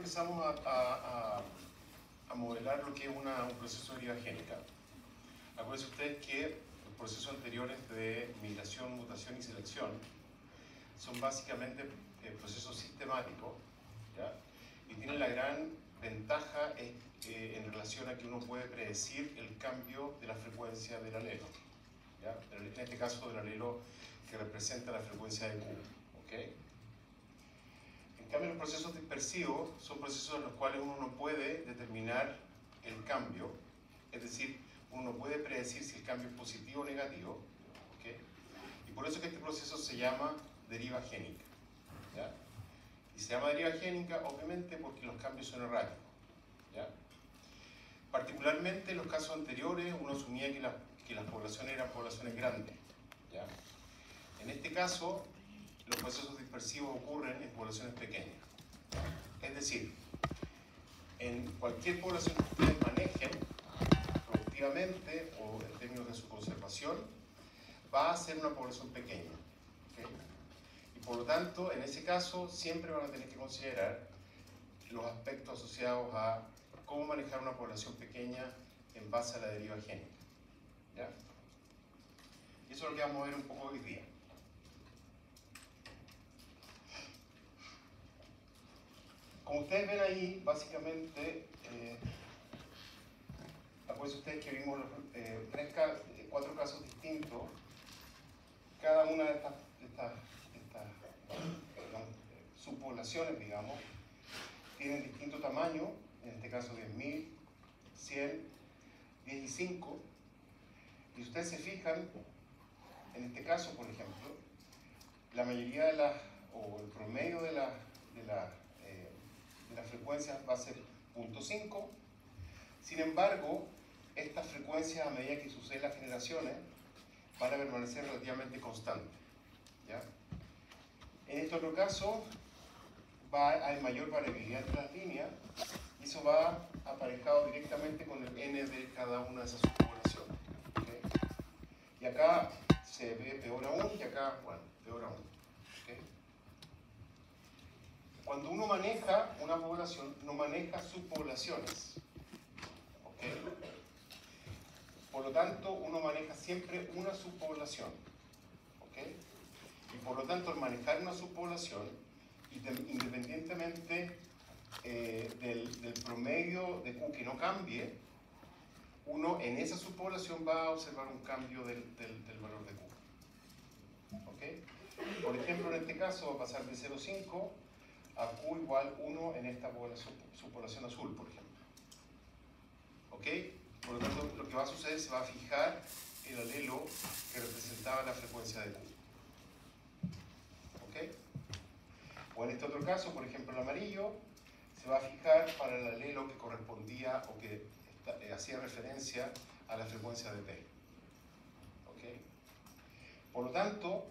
empezamos a modelar lo que es un proceso de deriva génica. Acuérdense ustedes que los procesos anteriores de migración, mutación y selección son básicamente procesos sistemáticos, ¿ya? Y tienen la gran ventaja en relación a que uno puede predecir el cambio de la frecuencia del alelo, ¿ya? En este caso del alelo que representa la frecuencia de Q, ¿ok? En cambio, los procesos dispersivos son procesos en los cuales uno no puede determinar el cambio, es decir, uno no puede predecir si el cambio es positivo o negativo, ¿ok? Y por eso es que este proceso se llama deriva génica, ¿ya? Y se llama deriva génica, obviamente, porque los cambios son erráticos, ¿ya? Particularmente en los casos anteriores, uno asumía que las poblaciones eran poblaciones grandes, ¿ya? En este caso, los procesos dispersivos ocurren en poblaciones pequeñas. Es decir, en cualquier población que ustedes manejen productivamente o en términos de su conservación, va a ser una población pequeña, ¿okay? Y por lo tanto, en ese caso, siempre van a tener que considerar los aspectos asociados a cómo manejar una población pequeña en base a la deriva génica, ¿ya? Y eso es lo que vamos a ver un poco hoy día. Como ustedes ven ahí, básicamente, acuérdense ustedes que vimos cuatro casos distintos. Cada una de estas subpoblaciones, digamos, tienen distinto tamaño, en este caso 10.000, 100, 10 y 5. Y ustedes se fijan, en este caso, por ejemplo, la mayoría o el promedio de las frecuencias va a ser 0.5. Sin embargo, estas frecuencias, a medida que suceden las generaciones, van a permanecer relativamente constantes, ¿ya? En este otro caso, hay mayor variabilidad entre las líneas, y eso va aparejado directamente con el n de cada una de esas subpoblaciones, ¿okay? Y acá se ve peor aún, y acá, bueno, peor aún, ¿okay? Cuando uno maneja una población, no maneja subpoblaciones, ¿okay? Por lo tanto, uno maneja siempre una subpoblación, ¿okay? Y por lo tanto, al manejar una subpoblación, independientemente del promedio de Q que no cambie, uno en esa subpoblación va a observar un cambio del valor de Q, ¿okay? Por ejemplo, en este caso va a pasar de 0,5 a Q igual 1 en esta subpoblación azul, por ejemplo, ¿ok? Por lo tanto, lo que va a suceder, se va a fijar el alelo que representaba la frecuencia de Q, ¿ok? O en este otro caso, por ejemplo, el amarillo, se va a fijar para el alelo que correspondía o que hacía referencia a la frecuencia de P, ¿ok? Por lo tanto,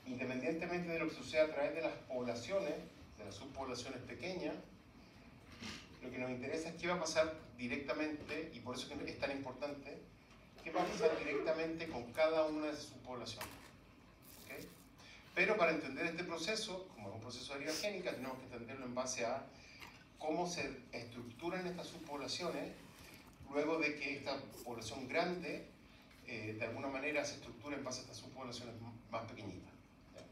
independientemente de lo que suceda a través de las poblaciones, de las subpoblaciones pequeñas, lo que nos interesa es qué va a pasar directamente, y por eso es tan importante, qué va a pasar directamente con cada una de esas subpoblaciones, ¿okay? Pero para entender este proceso, como es un proceso de deriva génica, tenemos que entenderlo en base a cómo se estructuran estas subpoblaciones luego de que esta población grande de alguna manera se estructura en base a estas subpoblaciones más pequeñitas, ¿ya?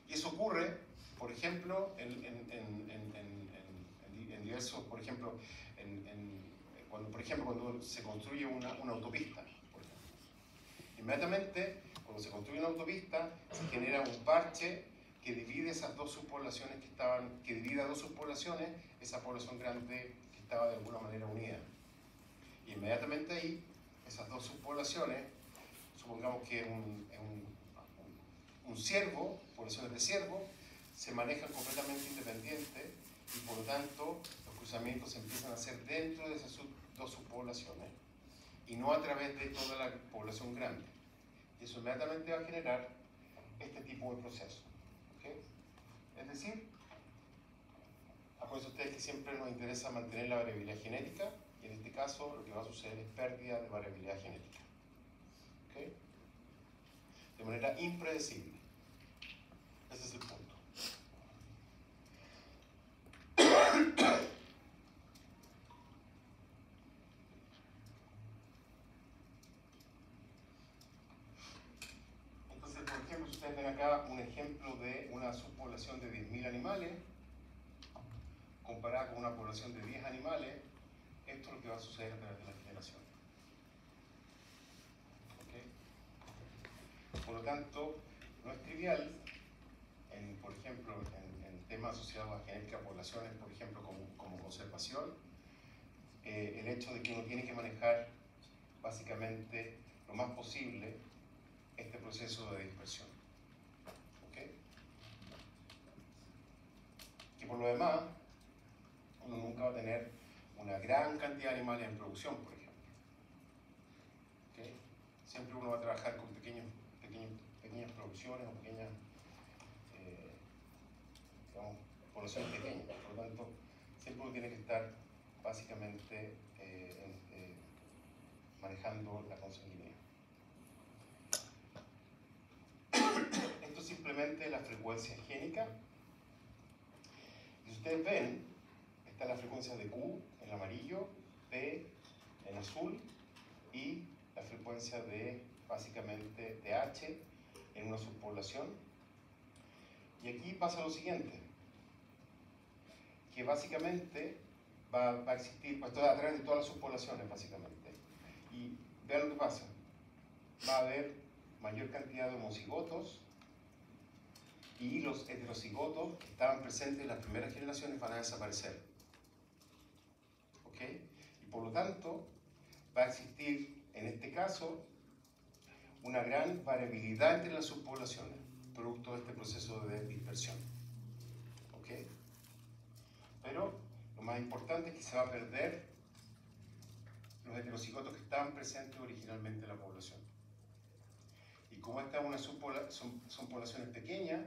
Y eso ocurre, por ejemplo, en diversos, por ejemplo, cuando se construye una autopista, por ejemplo. Inmediatamente, cuando se construye una autopista, se genera un parche que divide esas dos subpoblaciones que divide a dos subpoblaciones, esa población grande que estaba de alguna manera unida. Y inmediatamente ahí, esas dos subpoblaciones, supongamos que un ciervo, poblaciones de ciervo, se manejan completamente independientes y por lo tanto los cruzamientos se empiezan a hacer dentro de esas dos subpoblaciones y no a través de toda la población grande. Y eso inmediatamente va a generar este tipo de proceso, ¿okay? Es decir, acuérdense ustedes que siempre nos interesa mantener la variabilidad genética, y en este caso lo que va a suceder es pérdida de variabilidad genética, ¿okay? De manera impredecible. Ese es el punto. ustedes ven acá un ejemplo de una subpoblación de 10.000 animales comparada con una población de 10 animales. Esto es lo que va a suceder a través de la generación. ¿Okay? Por lo tanto, no es trivial, por ejemplo, en temas asociados a genética de poblaciones, por ejemplo, como conservación, el hecho de que uno tiene que manejar básicamente lo más posible este proceso de dispersión. ¿Okay? Que por lo demás, uno nunca va a tener una gran cantidad de animales en producción, por ejemplo. ¿Okay? Siempre uno va a trabajar con pequeñas producciones o pequeñas poblaciones pequeñas. Por lo tanto, siempre uno tiene que estar básicamente manejando la consanguinidad. Esto es simplemente la frecuencia génica. Y si ustedes ven, está la frecuencia de Q en amarillo, P en azul y la frecuencia de, básicamente, de H en una subpoblación. Y aquí pasa lo siguiente, que básicamente va a existir, pues, a través de todas las subpoblaciones, básicamente. Y vean lo que pasa, va a haber mayor cantidad de homocigotos y los heterocigotos que estaban presentes en las primeras generaciones van a desaparecer. ¿Ok? Y por lo tanto, va a existir, en este caso, una gran variabilidad entre las subpoblaciones, producto de este proceso de dispersión. ¿Ok? Pero lo más importante es que se va a perder los heterocigotos que estaban presentes originalmente en la población. Y como esta son poblaciones pequeñas,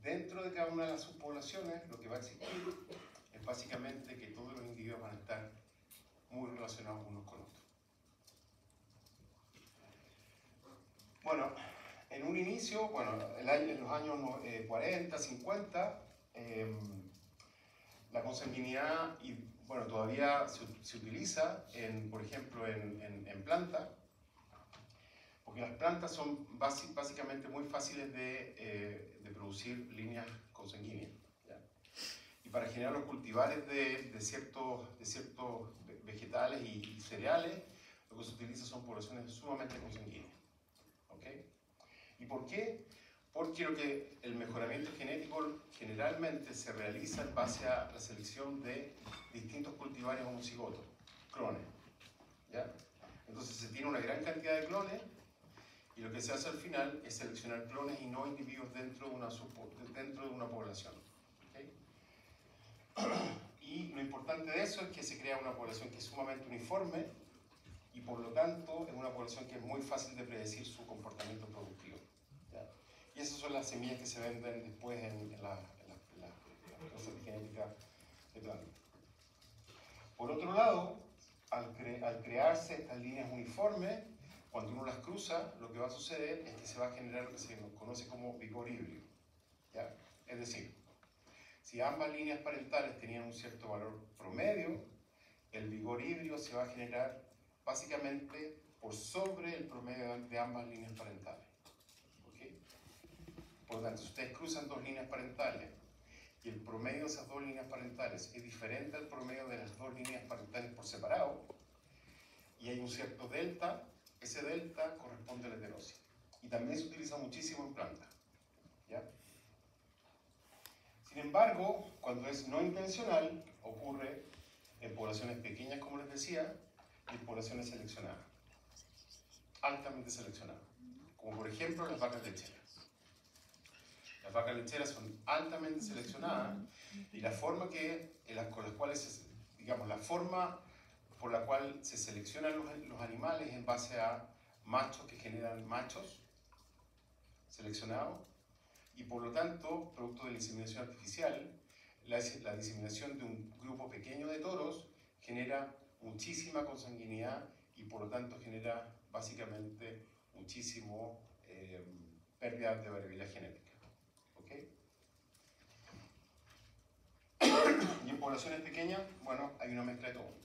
dentro de cada una de las subpoblaciones lo que va a existir es básicamente que todos los individuos van a estar muy relacionados unos con otros. Bueno, en un inicio, en los años 40, 50, la consanguinidad todavía se utiliza, por ejemplo, en plantas, porque las plantas son básicamente muy fáciles de producir líneas consanguíneas. ¿Ya? Y para generar los cultivares de ciertos vegetales y cereales, lo que se utiliza son poblaciones sumamente consanguíneas. ¿Okay? ¿Y por qué? Porque el mejoramiento genético generalmente se realiza en base a la selección de distintos cultivares homocigotos, clones. ¿Ya? Entonces se tiene una gran cantidad de clones y lo que se hace al final es seleccionar clones y no individuos dentro de una población. ¿Okay? Y lo importante de eso es que se crea una población que es sumamente uniforme y por lo tanto es una población que es muy fácil de predecir su comportamiento productivo. ¿Ya? Y esas son las semillas que se venden después en las cosas de genética de plantas. Por otro lado, al crearse estas líneas uniformes, cuando uno las cruza, lo que va a suceder es que se va a generar lo que se conoce como vigor híbrido. ¿Ya? Es decir, si ambas líneas parentales tenían un cierto valor promedio, el vigor híbrido se va a generar básicamente por sobre el promedio de ambas líneas parentales. ¿Okay? Por lo tanto, si ustedes cruzan dos líneas parentales y el promedio de esas dos líneas parentales es diferente al promedio de las dos líneas parentales por separado, y hay un cierto delta, ese delta corresponde a la heterosis. Y también se utiliza muchísimo en plantas. ¿Ya? Sin embargo, cuando es no intencional, ocurre en poblaciones pequeñas, como les decía, y en poblaciones seleccionadas, altamente seleccionadas, como por ejemplo las vacas lecheras. Las vacas lecheras son altamente seleccionadas y la forma por la cual se seleccionan los animales es en base a machos que generan machos seleccionados y por lo tanto, producto de la inseminación artificial, la diseminación de un grupo pequeño de toros genera muchísima consanguinidad y por lo tanto genera básicamente muchísimo pérdida de variabilidad genética. ¿Okay? Y en poblaciones pequeñas, bueno, hay una mezcla de todo.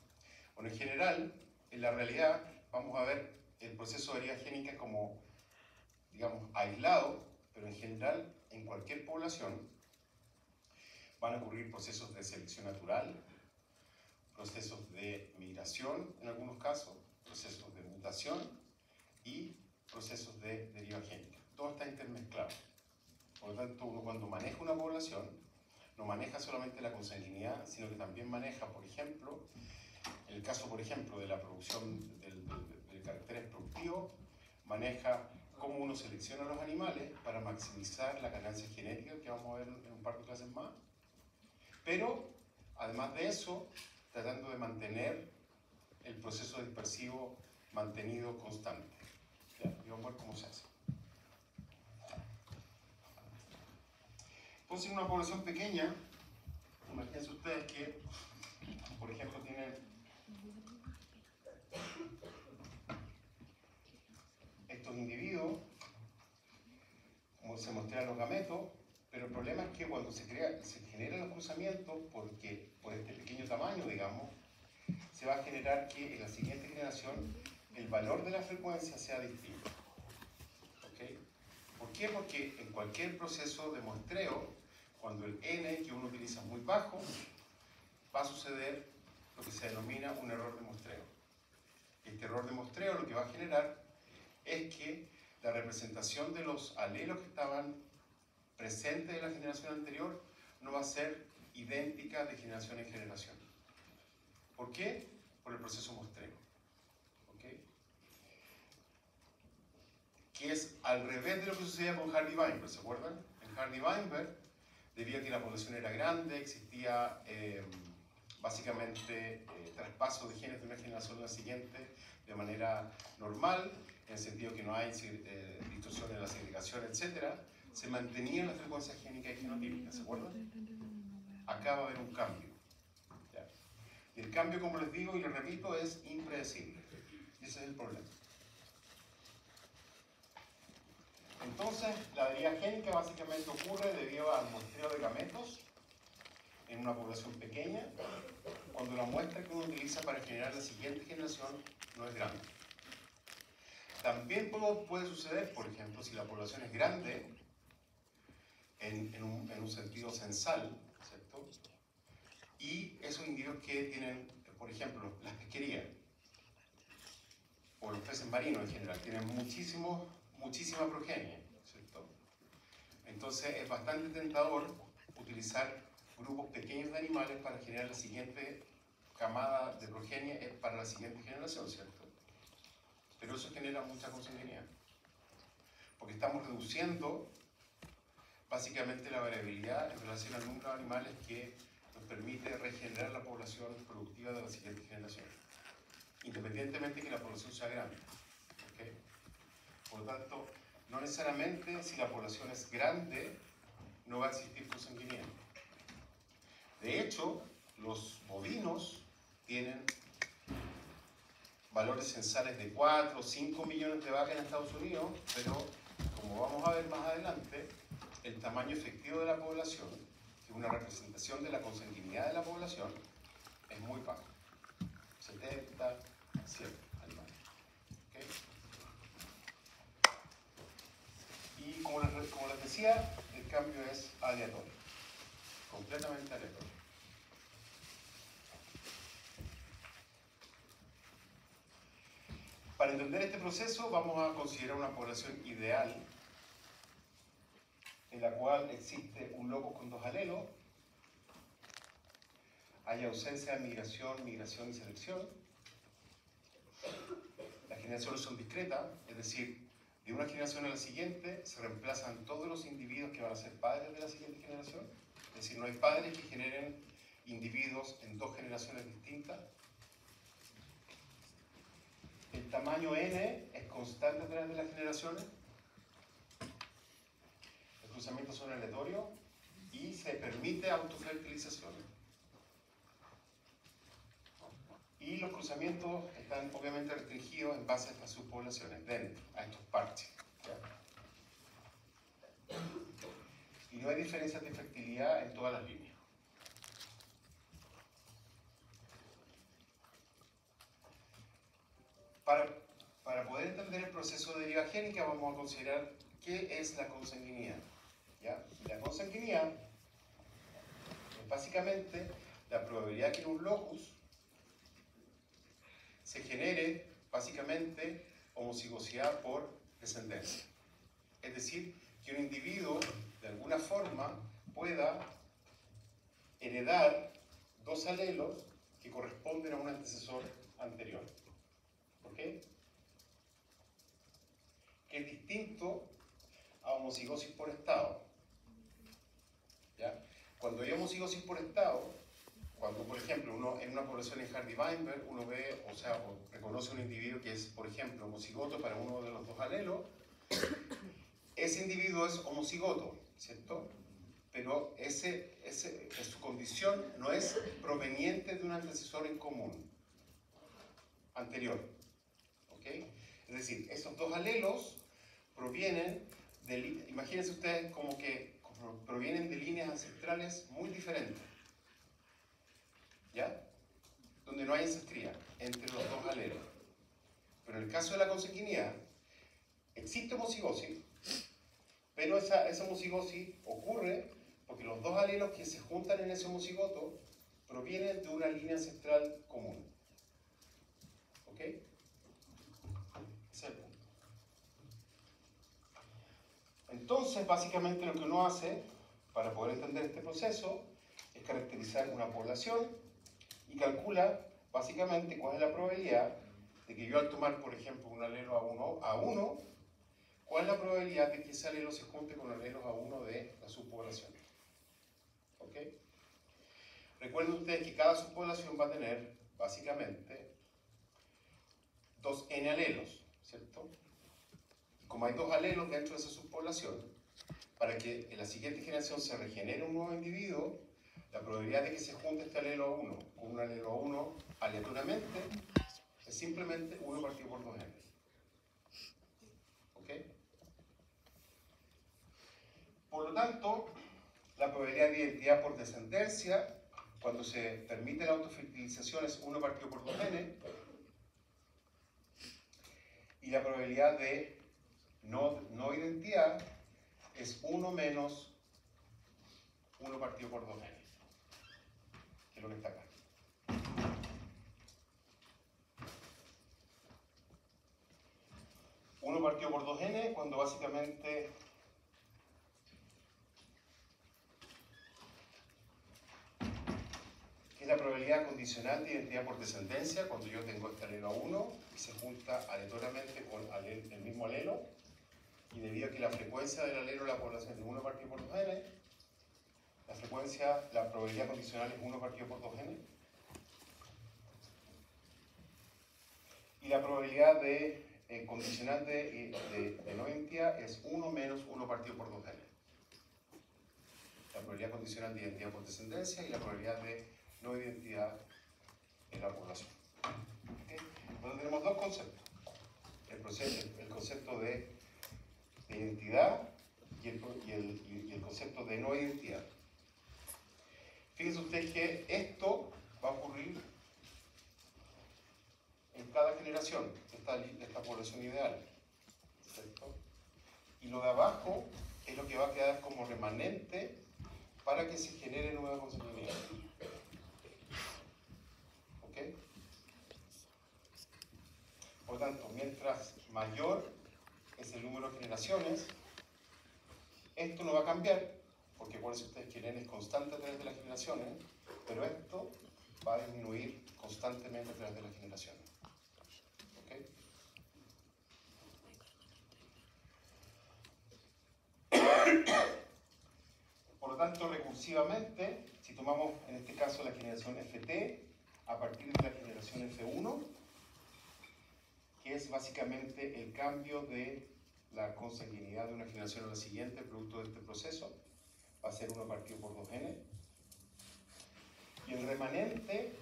Bueno, en general, en la realidad, vamos a ver el proceso de variabilidad génica como, digamos, aislado, pero en general, en cualquier población, van a ocurrir procesos de selección natural, procesos de migración en algunos casos, procesos de mutación y procesos de deriva génica. Todo está intermezclado. Por lo tanto, uno cuando maneja una población, no maneja solamente la consanguinidad, sino que también maneja, por ejemplo, en el caso, por ejemplo, de la producción del caracteres productivos, maneja cómo uno selecciona los animales para maximizar la ganancia genética, que vamos a ver en un par de clases más, pero además de eso, tratando de mantener el proceso dispersivo mantenido constante. ¿Ya? Y vamos a ver cómo se hace. Entonces, en una población pequeña, imagínense ustedes que, por ejemplo, tienen estos individuos, como se muestran los gametos, pero el problema es que cuando se generan los cruzamientos, porque por este pequeño tamaño, digamos, se va a generar que en la siguiente generación el valor de la frecuencia sea distinto. ¿Okay? ¿Por qué? Porque en cualquier proceso de muestreo, cuando el n que uno utiliza es muy bajo, va a suceder lo que se denomina un error de muestreo. Este error de muestreo lo que va a generar es que la representación de los alelos que estaban presentes en la generación anterior no va a ser idéntica de generación en generación. ¿Por qué? Por el proceso muestreo. ¿Okay? Que es al revés de lo que sucedía con Hardy-Weinberg, ¿se acuerdan? En Hardy-Weinberg, debido a que la población era grande, existía básicamente traspaso de genes de una generación a la siguiente de manera normal, en el sentido que no hay distorsión en la segregación, etc., se mantenían las frecuencias génicas y genotípicas, ¿se acuerdan? Acá va a haber un cambio. ¿Ya? Y el cambio, como les digo y lo repito, es impredecible. Ese es el problema. Entonces, la deriva génica básicamente ocurre debido al muestreo de gametos en una población pequeña, cuando la muestra que uno utiliza para generar la siguiente generación no es grande. También puede suceder, por ejemplo, si la población es grande, en un sentido censal, ¿cierto? Y esos individuos que tienen, por ejemplo, las pesquerías, o los peces marinos en general, tienen muchísima progenie, ¿cierto? Entonces es bastante tentador utilizar grupos pequeños de animales para generar la siguiente camada de progenie para la siguiente generación, ¿cierto? Pero eso genera mucha consanguinidad, porque estamos reduciendo básicamente la variabilidad en relación al número de animales que nos permite regenerar la población productiva de la siguiente generación, independientemente de que la población sea grande. ¿Okay? Por lo tanto, no necesariamente si la población es grande no va a existir consanguinidad. De hecho, los bovinos tienen valores censales de 4 o 5 millones de vacas en Estados Unidos, pero como vamos a ver más adelante, el tamaño efectivo de la población, que es una representación de la consanguinidad de la población, es muy bajo. 70, 100 animales. ¿Okay? Y como les decía, el cambio es aleatorio, completamente aleatorio. Para entender este proceso vamos a considerar una población ideal en la cual existe un locus con dos alelos, hay ausencia de migración y selección, las generaciones son discretas, es decir, de una generación a la siguiente se reemplazan todos los individuos que van a ser padres de la siguiente generación, es decir, no hay padres que generen individuos en dos generaciones distintas. El tamaño n es constante a través de las generaciones, los cruzamientos son aleatorios y se permite autofertilización. Y los cruzamientos están obviamente restringidos en base a estas subpoblaciones, dentro, a estos parches. ¿Ya? Y no hay diferencias de fertilidad en todas las líneas. Para poder entender el proceso de deriva génica vamos a considerar qué es la consanguinidad. ¿Ya? La consanguinidad es básicamente la probabilidad que en un locus se genere básicamente homocigosidad por descendencia. Es decir, que un individuo de alguna forma pueda heredar dos alelos que corresponden a un antecesor anterior. ¿Ok? Que es distinto a homocigosis por estado. ¿Ya? Cuando hay homocigosis por estado, cuando, por ejemplo, uno en una población en Hardy-Weinberg, uno ve, o reconoce un individuo que es, por ejemplo, homocigoto para uno de los dos alelos, ese individuo es homocigoto, ¿cierto? Pero su condición no es proveniente de un antecesor en común anterior. ¿Ok? Es decir, esos dos alelos provienen de, imagínense ustedes como que provienen de líneas ancestrales muy diferentes. ¿Ya? Donde no hay ancestría entre los dos alelos. Pero en el caso de la consanguinidad, existe homocigosis, pero esa homocigosis ocurre porque los dos alelos que se juntan en ese homocigoto provienen de una línea ancestral común. ¿Ok? Ese es el punto. Entonces, básicamente lo que uno hace para poder entender este proceso es caracterizar una población y calcula básicamente cuál es la probabilidad de que yo al tomar, por ejemplo, un alelo A1, cuál es la probabilidad de que ese alelo se junte con alelos A1 de la subpoblación. ¿Ok? Recuerden ustedes que cada subpoblación va a tener básicamente 2n alelos, ¿cierto? Y como hay 2 alelos dentro de esa subpoblación, para que en la siguiente generación se regenere un nuevo individuo, la probabilidad de que se junte este alelo A1 con un alelo A1 aleatoriamente es simplemente 1 partido por 2n. ¿Ok? Por lo tanto, la probabilidad de identidad por descendencia, cuando se permite la autofertilización, es 1 partido por 2n. Y la probabilidad de no identidad es 1 menos 1 partido por 2n, que es lo que está acá. Uno partido por 2n, cuando básicamente es la probabilidad condicional de identidad por descendencia, cuando yo tengo este alelo A1 y se junta aleatoriamente con el mismo alelo, y debido a que la frecuencia del alelo de la población es de 1 partido por 2n, la probabilidad condicional es 1 partido por 2n, y la probabilidad condicional de no identidad es 1 menos 1 partido por 2n. La probabilidad condicional de identidad por descendencia y la probabilidad de no identidad en la población. ¿Okay? Entonces tenemos dos conceptos. El concepto de identidad y el concepto de no identidad. Fíjense ustedes que esto va a ocurrir en cada generación, esta población ideal, ¿cierto? Y lo de abajo es lo que va a quedar como remanente para que se genere nueva consanguinidad. ¿Ok? Por tanto, mientras mayor es el número de generaciones, esto no va a cambiar, porque por eso ustedes que N es constante a través de las generaciones, pero esto va a disminuir constantemente a través de las generaciones. ¿Ok? Por lo tanto, recursivamente, si tomamos en este caso la generación FT, a partir de la generación F1, que es básicamente el cambio de la consanguinidad de una generación a la siguiente, producto de este proceso, va a ser 1 partido por 2n. Y el remanente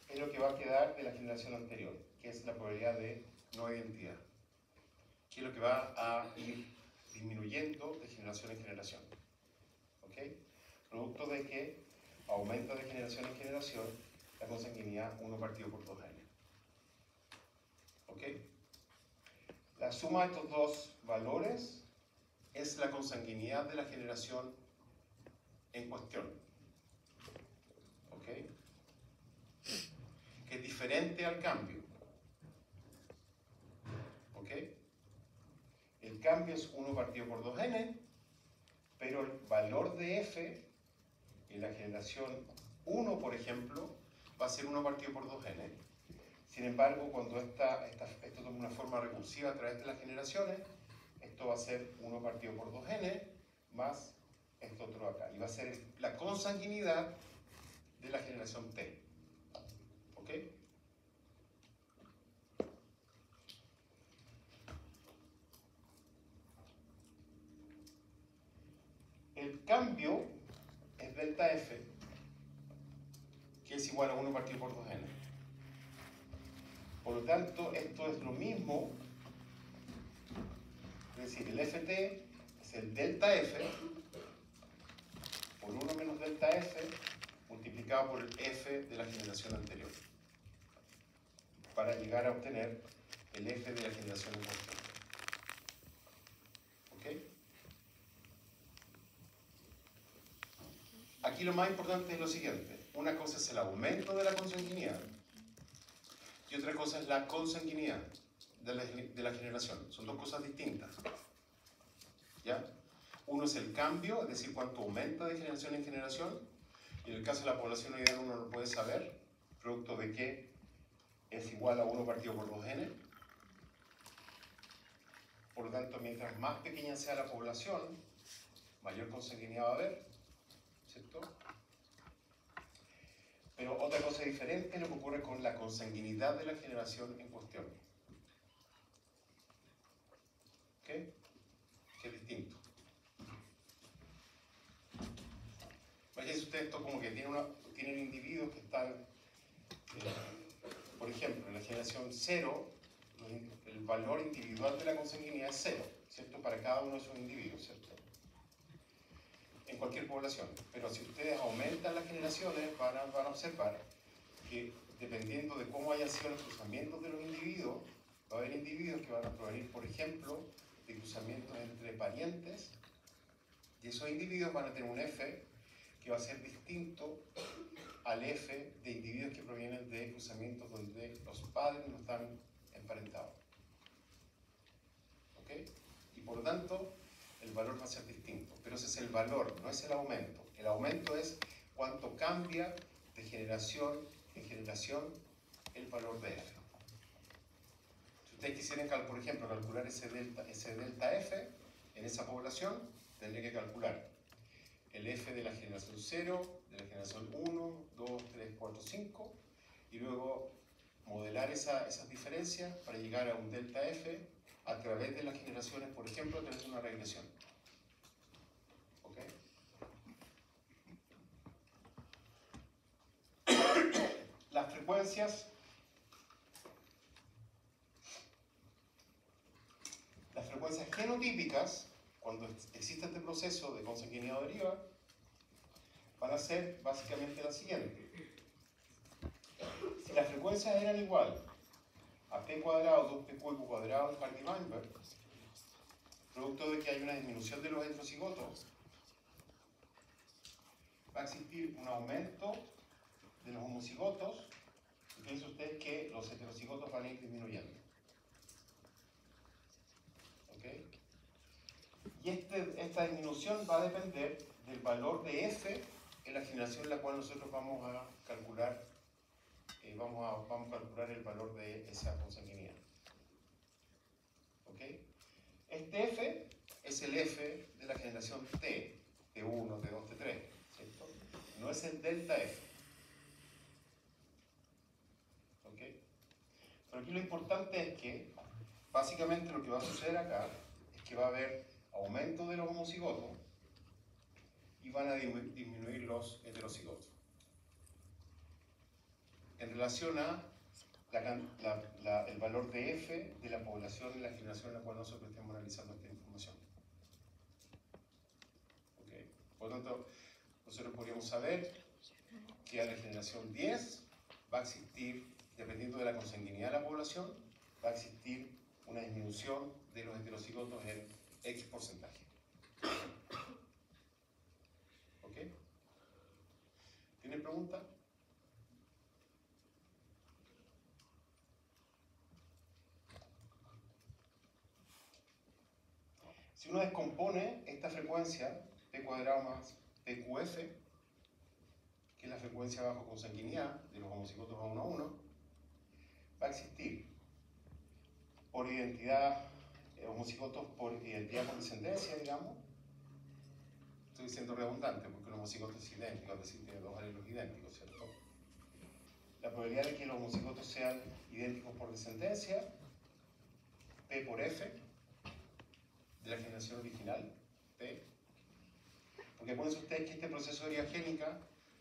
es lo que va a quedar de la generación anterior, que es la probabilidad de no identidad, que es lo que va a ir disminuyendo de generación en generación. ¿Ok? Producto de que aumenta de generación en generación la consanguinidad 1 partido por 2n. ¿Ok? La suma de estos dos valores es la consanguinidad de la generación en cuestión. ¿Ok? Que es diferente al cambio. ¿Ok? El cambio es 1 partido por 2n, pero el valor de f en la generación 1, por ejemplo, va a ser 1 partido por 2n. Sin embargo, cuando esto toma una forma recursiva a través de las generaciones, esto va a ser 1 partido por 2n más esto otro acá. Y va a ser la consanguinidad de la generación t. ¿Ok? El cambio es delta f, que es igual a 1 partido por 2n. Por lo tanto, esto es lo mismo, es decir, el ft es el delta f por 1 menos delta f multiplicado por el f de la generación anterior, para llegar a obtener el f de la generación en cuestión. ¿Ok? Aquí lo más importante es lo siguiente. Una cosa es el aumento de la consanguinidad y otra cosa es la consanguinidad de la generación. Son dos cosas distintas. ¿Ya? Uno es el cambio, es decir, cuánto aumenta de generación en generación. Y en el caso de la población ideal uno lo puede saber, producto de que es igual a 1 partido por 2n. Por lo tanto, mientras más pequeña sea la población, mayor consanguinidad va a haber, ¿cierto? Pero otra cosa diferente es lo que ocurre con la consanguinidad de la generación en cuestión. ¿Ok? Que es distinto. Imagínense ustedes esto como que tienen individuos que están, por ejemplo, en la generación 0, el valor individual de la consanguinidad es 0, ¿cierto? Para cada uno de esos individuos, ¿cierto? En cualquier población. Pero si ustedes aumentan las generaciones, van a observar que dependiendo de cómo hayan sido los cruzamientos de los individuos, va a haber individuos que van a provenir, por ejemplo, de cruzamientos entre parientes, y esos individuos van a tener un F que va a ser distinto al F de individuos que provienen de cruzamientos donde los padres no están emparentados. ¿Ok? Y por lo tanto, el valor va a ser distinto. Pero ese es el valor, no es el aumento. El aumento es cuánto cambia de generación en generación el valor de F. Si ustedes quisieran, por ejemplo, calcular ese delta F en esa población, tendría que calcular el F de la generación 0, de la generación 1, 2, 3, 4, 5, y luego modelar esas diferencias para llegar a un delta F a través de las generaciones, por ejemplo, a través de una regresión. ¿Ok? Las frecuencias genotípicas, cuando existe este proceso de consanguinidad o deriva, van a ser básicamente las siguientes. Si las frecuencias eran igual a p cuadrado 2p cubo cuadrado en Hardy-Weinberg, producto de que hay una disminución de los heterocigotos, va a existir un aumento de los homocigotos, y piensen ustedes que los heterocigotos van a ir disminuyendo. ¿Ok? Y esta disminución va a depender del valor de F en la generación en la cual nosotros vamos a calcular vamos a calcular el valor de esa consanguinidad. ¿Ok? Este F es el F de la generación T, T1, T2, T3, ¿cierto? No es el delta F. ¿Ok? Pero aquí lo importante es que, básicamente lo que va a suceder acá, es que va a haber aumento de los homocigotos y van a disminuir los heterocigotos. En relación a el valor de F de la población en la generación en la cual nosotros estamos analizando esta información. ¿Okay? Por lo tanto, nosotros podríamos saber que a la generación 10 va a existir, dependiendo de la consanguinidad de la población, va a existir una disminución de los heterocigotos en X porcentaje. pregunta? Si uno descompone esta frecuencia, P cuadrado más PQF, que es la frecuencia bajo consanguinidad de los homocigotos a 1 a 1, va a existir por identidad, homocigotos por identidad por descendencia, digamos. Estoy siendo redundante porque un homocigoto es idéntico, es decir, tiene dos alelos idénticos, ¿cierto? La probabilidad de que los homocigotos sean idénticos por descendencia, P por F, de la generación original, P. Porque acuérdense ustedes que este proceso de herida génica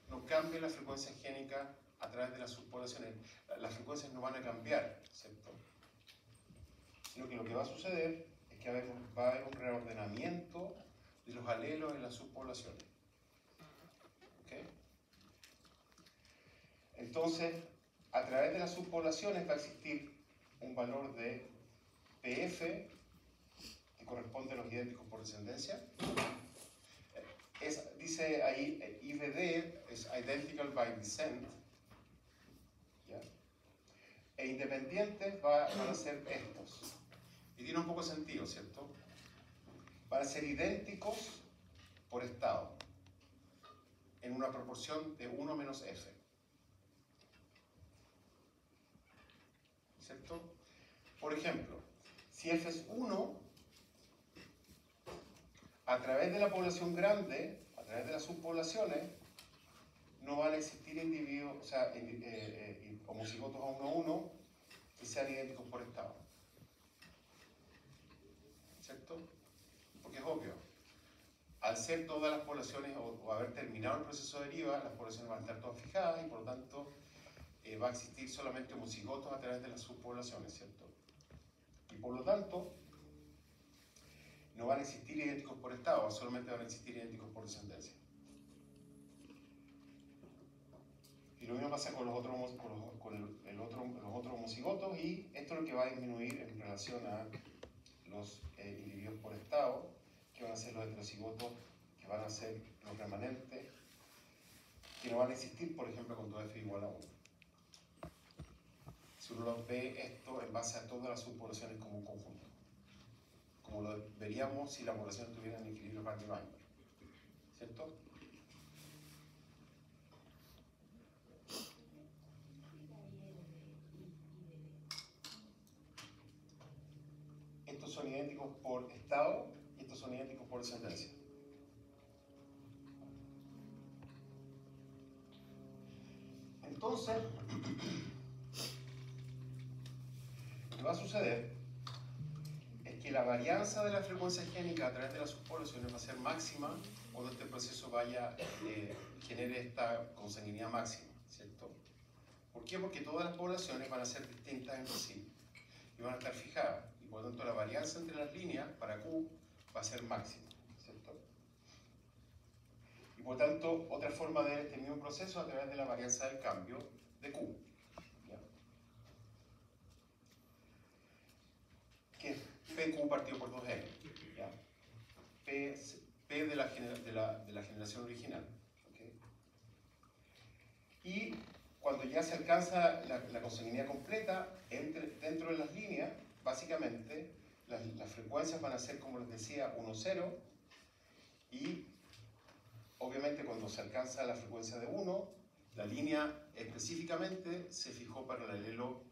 no cambia la frecuencia génica a través de las subpoblaciones. Las frecuencias no van a cambiar, ¿cierto? Sino que lo que va a suceder es que va a haber un reordenamiento de los alelos en las subpoblaciones. ¿Ok? Entonces, a través de las subpoblaciones va a existir un valor de PF que corresponde a los idénticos por descendencia. Dice ahí, IBD es Identical by Descent. ¿Ya? E independientes van a ser estos. Y tiene un poco de sentido, ¿cierto? Van a ser idénticos por estado, en una proporción de 1 menos F. ¿Cierto? Por ejemplo, si F es 1, a través de la población grande, a través de las subpoblaciones, no van a existir individuos, o sea, homocigotos a 1 a 1 que sean idénticos por estado. ¿Cierto? Porque es obvio. Al ser todas las poblaciones, o haber terminado el proceso de deriva, las poblaciones van a estar todas fijadas y por lo tanto va a existir solamente homocigotos a través de las subpoblaciones, ¿cierto? Y por lo tanto, no van a existir idénticos por estado, solamente van a existir idénticos por descendencia. Y lo mismo pasa con los otros homocigotos, y esto es lo que va a disminuir en relación a los individuos por estado, que van a ser los heterocigotos, que van a ser los remanentes, que no van a existir, por ejemplo, con 2F igual a 1. Si uno ve esto en base a todas las subpoblaciones como un conjunto, como lo veríamos si la población tuviera un equilibrio Barney-Weinberg, ¿cierto? Estos son idénticos por estado y estos son idénticos por descendencia. Entonces, lo que va a suceder es que la varianza de la frecuencia génica a través de las subpoblaciones va a ser máxima cuando este proceso genere esta consanguinidad máxima, ¿cierto? ¿Por qué? Porque todas las poblaciones van a ser distintas entre sí y van a estar fijadas, y por lo tanto la varianza entre las líneas para Q va a ser máxima, ¿cierto? Y por tanto, otra forma de ver este mismo proceso a través de la varianza del cambio de Q, ¿ya? Que es PQ partido por 2N, ¿ya? P de la generación original, ¿okay? Y cuando ya se alcanza la consanguinidad completa, dentro de las líneas, básicamente, las frecuencias van a ser, como les decía, 1, 0, y obviamente cuando se alcanza la frecuencia de 1, la línea específicamente se fijó para el alelo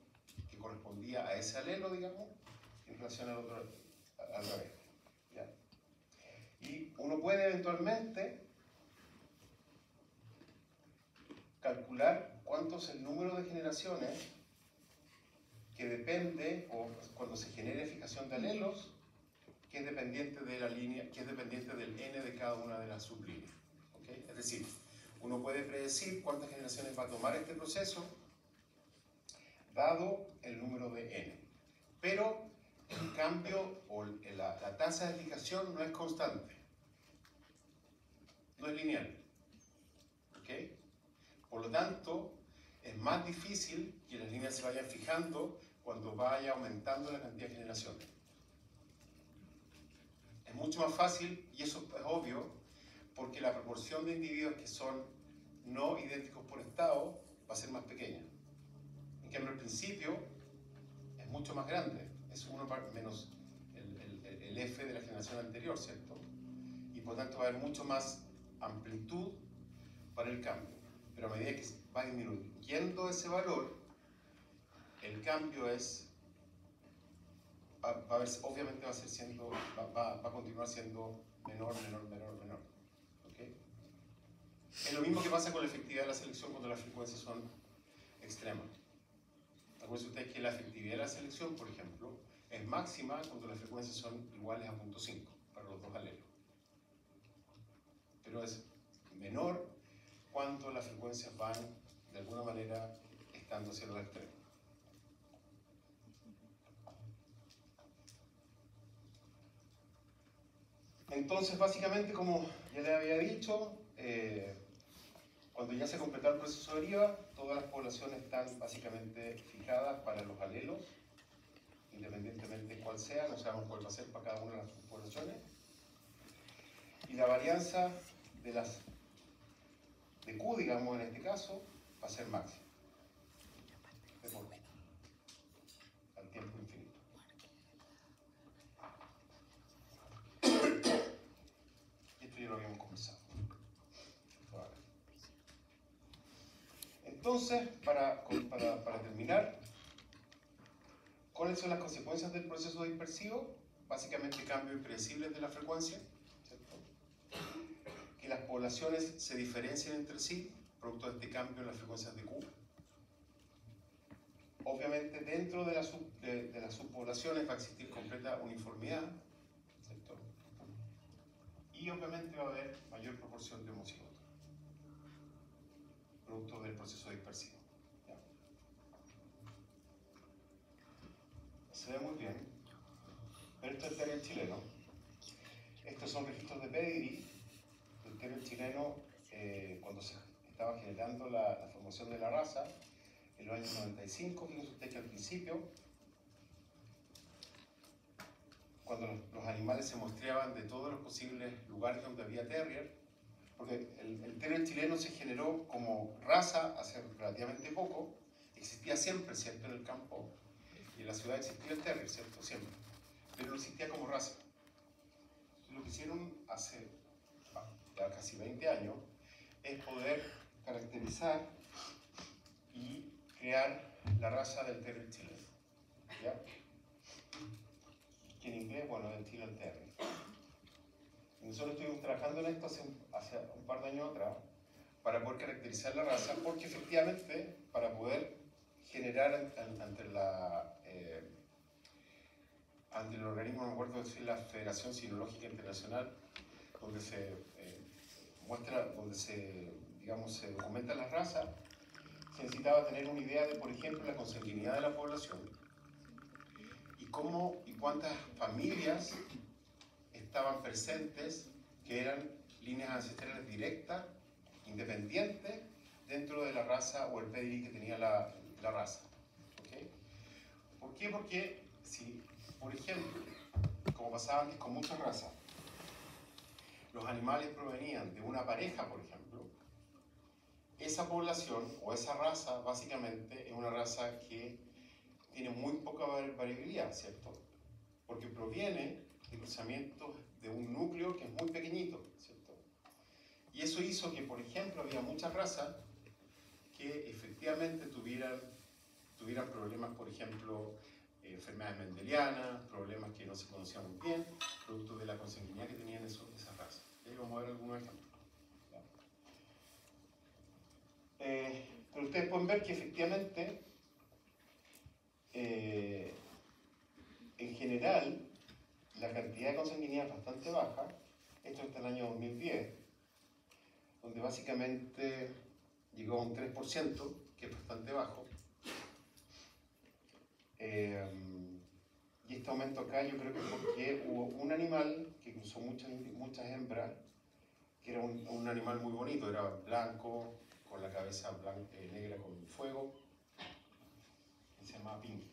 que correspondía a ese alelo, digamos, en relación al otro, al revés, ¿ya? Y uno puede eventualmente calcular cuánto es el número de generaciones que depende, o cuando se genere fijación de alelos, que es dependiente de la línea, que es dependiente del n de cada una de las sublíneas. ¿Okay? Es decir, uno puede predecir cuántas generaciones va a tomar este proceso dado el número de n. Pero el cambio o la tasa de fijación no es constante, no es lineal. ¿Okay? Por lo tanto, es más difícil que las líneas se vayan fijando cuando vaya aumentando la cantidad de generaciones. Es mucho más fácil, y eso es obvio, porque la proporción de individuos que son no idénticos por estado va a ser más pequeña. En cambio, el principio es mucho más grande, es 1 menos el F de la generación anterior, ¿cierto? Y por tanto va a haber mucho más amplitud para el cambio. Pero a medida que va disminuyendo ese valor, el cambio es, obviamente va a continuar siendo menor. ¿Okay? Es lo mismo que pasa con la efectividad de la selección cuando las frecuencias son extremas. Acuérdense ustedes que la efectividad de la selección, por ejemplo, es máxima cuando las frecuencias son iguales a 0.5 para los dos alelos. Pero es menor cuando las frecuencias van, de alguna manera, estando hacia los extremos. Entonces, básicamente, como ya les había dicho, cuando ya se completó el proceso de deriva, todas las poblaciones están básicamente fijadas para los alelos, independientemente de cuál sea, no sabemos cuál va a ser para cada una de las poblaciones. Y la varianza de Q, digamos, en este caso, va a ser máxima. De por medio. Al tiempo infinito. Y esto ya lo habíamos conversado. Entonces, para terminar, ¿cuáles son las consecuencias del proceso dispersivo? Básicamente cambios impredecibles de la frecuencia, ¿cierto? Que las poblaciones se diferencien entre sí, producto de este cambio en las frecuencias de Q. Obviamente dentro de las subpoblaciones va a existir completa uniformidad, ¿cierto? Y obviamente va a haber mayor proporción de homocigotos, producto del proceso dispersivo. ¿Ya? Se ve muy bien, pero esto es el terrier chileno. Estos son registros de pedigree del terrier chileno cuando se estaba generando la formación de la raza en los años 95. Fíjense ustedes que al principio, cuando los animales se mostraban de todos los posibles lugares donde había terrier, porque el terrier chileno se generó como raza hace relativamente poco, existía siempre, ¿cierto? En el campo y en la ciudad existía el terrier, ¿cierto? Siempre, pero no existía como raza. Entonces, lo que hicieron hace ya casi 20 años es poder caracterizar y crear la raza del terrier chileno, ¿ya? Que en inglés, bueno, es el Chilean Terrier. Nosotros estuvimos trabajando en esto hace un par de años atrás para poder caracterizar la raza, porque efectivamente, para poder generar ante el organismo, no me acuerdo decir, la Federación Sinológica Internacional, donde se se documentan las razas, se necesitaba tener una idea de, por ejemplo, la consanguinidad de la población y cómo y cuántas familias estaban presentes que eran líneas ancestrales directas, independientes, dentro de la raza o el pedigree que tenía la raza. ¿Okay? ¿Por qué? Porque si, por ejemplo, como pasaba antes con muchas razas, los animales provenían de una pareja, por ejemplo, esa población o esa raza básicamente es una raza que tiene muy poca variabilidad, ¿cierto? Porque proviene de cruzamientos de un núcleo que es muy pequeñito, ¿cierto? Y eso hizo que, por ejemplo, había muchas razas que efectivamente tuvieran problemas, por ejemplo, enfermedades mendelianas, problemas que no se conocían muy bien, producto de la consanguinidad que tenían esas razas. Y ahí vamos a ver algunos ejemplos. Pero ustedes pueden ver que efectivamente, en general, la cantidad de consanguinidad es bastante baja. Esto está en el año 2010, donde básicamente llegó a un 3%, que es bastante bajo. Y este aumento acá yo creo que es porque hubo un animal que cruzó muchas hembras, que era un animal muy bonito, era blanco, con la cabeza negra con fuego, y se llamaba Pinky.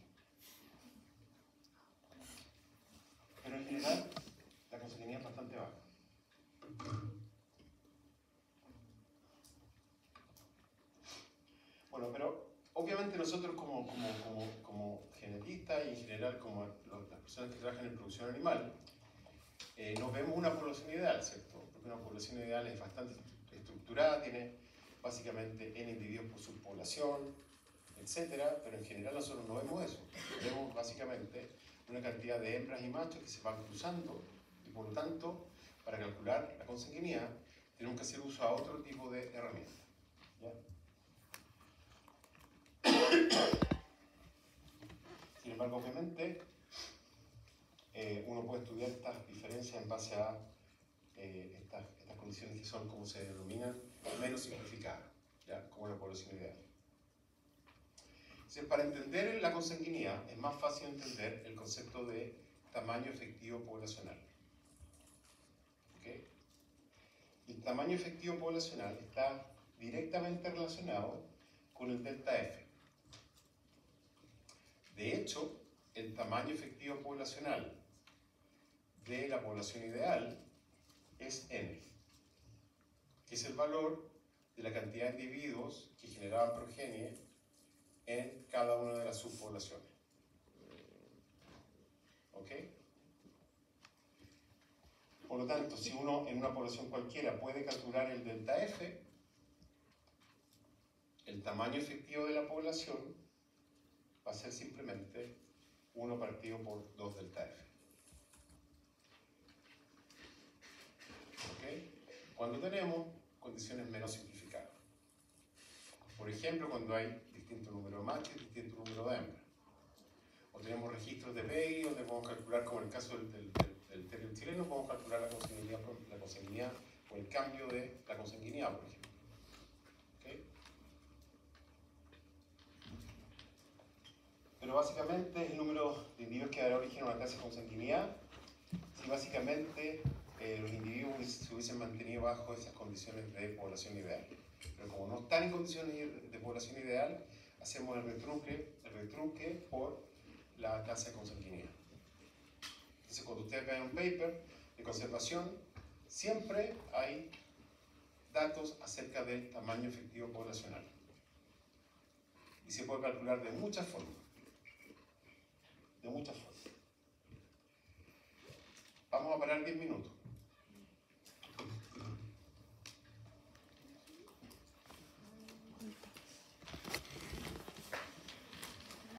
Pero en general, la consanguinidad es bastante baja. pero obviamente nosotros como genetistas y en general como las personas que trabajan en producción animal, no vemos una población ideal, ¿cierto? Porque una población ideal es bastante estructurada, tiene básicamente n individuos por subpoblación, etcétera, pero en general nosotros no vemos eso. Vemos básicamente una cantidad de hembras y machos que se van cruzando y por lo tanto, para calcular la consanguinidad, tenemos que hacer uso a otro tipo de herramientas. ¿Ya? Sin embargo, obviamente, uno puede estudiar estas diferencias en base a estas condiciones que son, como se denominan, menos simplificadas, ¿ya? Como la población ideal. Entonces, para entender la consanguinidad es más fácil entender el concepto de tamaño efectivo poblacional. ¿Okay? El tamaño efectivo poblacional está directamente relacionado con el delta F. De hecho, el tamaño efectivo poblacional de la población ideal es N, que es el valor de la cantidad de individuos que generaban progenie en cada una de las subpoblaciones. ¿Ok? Por lo tanto, si uno en una población cualquiera puede calcular el delta F, el tamaño efectivo de la población va a ser simplemente 1 partido por 2 delta F. ¿Ok? Cuando tenemos condiciones menos simplificadas. Por ejemplo, cuando hay distinto número de machos y distinto número de hembras. O tenemos registros de PEGI, donde podemos calcular, como en el caso del terrier chileno, podemos calcular la consanguinidad o el cambio de la consanguinidad, por ejemplo. ¿Okay? Pero básicamente es el número de individuos que dará origen a una tasa de consanguinidad si básicamente los individuos se hubiesen mantenido bajo esas condiciones de población ideal. Pero como no están en condiciones de población ideal, hacemos el retrunque por la tasa de consanguinidad. Entonces, cuando ustedes vean un paper de conservación, siempre hay datos acerca del tamaño efectivo poblacional. Y se puede calcular de muchas formas. De muchas formas. Vamos a parar 10 minutos.